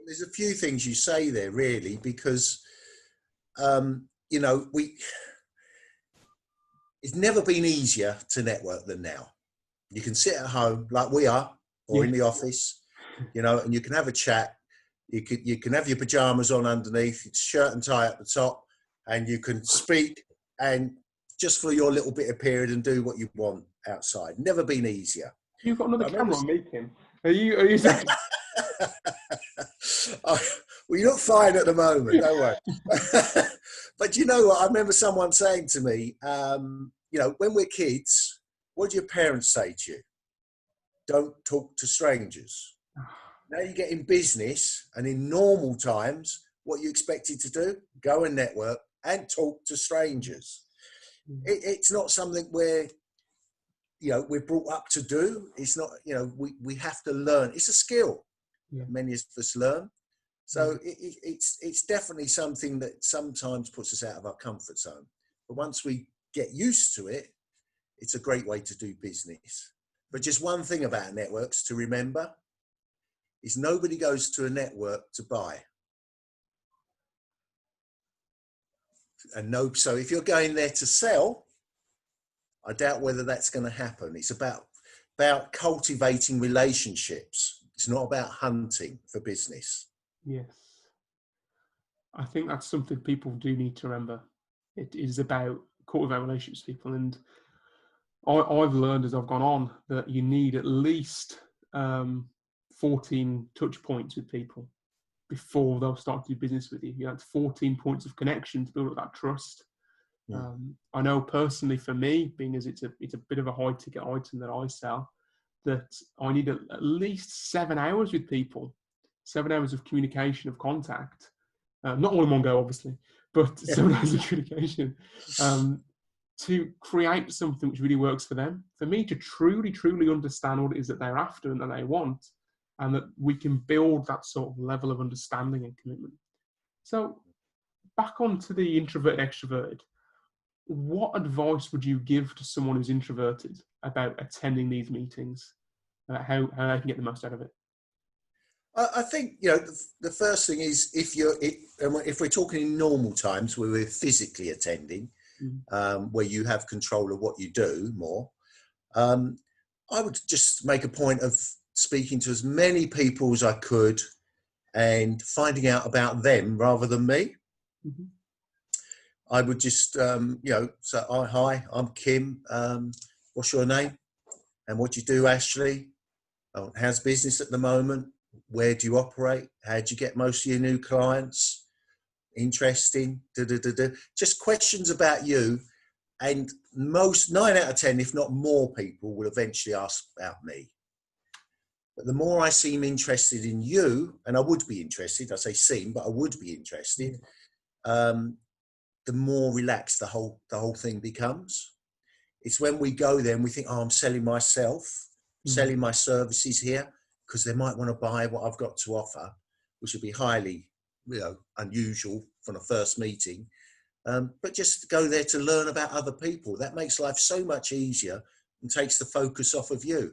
there's a few things you say there, really, because you know, it's never been easier to network than now. You can sit at home like we are, or in the office, you know, and you can have a chat. You can have your pajamas on underneath, shirt and tie at the top, and you can speak and just for your little bit of period and do what you want outside. Never been easier. You've got another camera on me, Kim. Are you saying? Well, you look fine at the moment, don't worry. But you know what? I remember someone saying to me, you know, when we're kids, what do your parents say to you? Don't talk to strangers. Now you get in business, and in normal times, what you expected to do? Go and network and talk to strangers. It's not something where, you know, we're brought up to do. It's not, you know, we have to learn. It's a skill. Many of us learn. So it's definitely something that sometimes puts us out of our comfort zone. But once we get used to it, it's a great way to do business. But just one thing about networks to remember is nobody goes to a network to buy. So if you're going there to sell, I doubt whether that's going to happen. It's about cultivating relationships. It's not about hunting for business. Yes. I think that's something people do need to remember. It is about cultivating relationships with people. And I've learned as I've gone on that you need at least 14 touch points with people before they'll start to do business with you. You know, it's 14 points of connection to build up that trust. I know personally for me, being as it's a bit of a high ticket item that I sell, that I need at least 7 hours with people, 7 hours of communication, of contact, not all in one go, obviously, but 7 hours of communication to create something which really works for them, for me to truly, truly understand what it is that they're after and that they want, and that we can build that sort of level of understanding and commitment. So back onto the introverted extroverted, what advice would you give to someone who's introverted about attending these meetings, how they can get the most out of it? I think, you know, the first thing is if we're talking in normal times where we're physically attending, where you have control of what you do more, I would just make a point of speaking to as many people as I could and finding out about them rather than me. I would just, you know, say, hi, I'm Kim. What's your name? And what do you do, Ashley? Oh, how's business at the moment? Where do you operate? How do you get most of your new clients? Interesting. Just questions about you. And 9 out of 10, if not more people, will eventually ask about me. But the more I seem interested in you, and I would be interested, I say seem, but I would be interested, the more relaxed the whole thing becomes. It's when we go there and we think, oh, I'm selling myself, selling my services here, because they might want to buy what I've got to offer, which would be highly, you know, unusual from a first meeting. But just go there to learn about other people. That makes life so much easier and takes the focus off of you.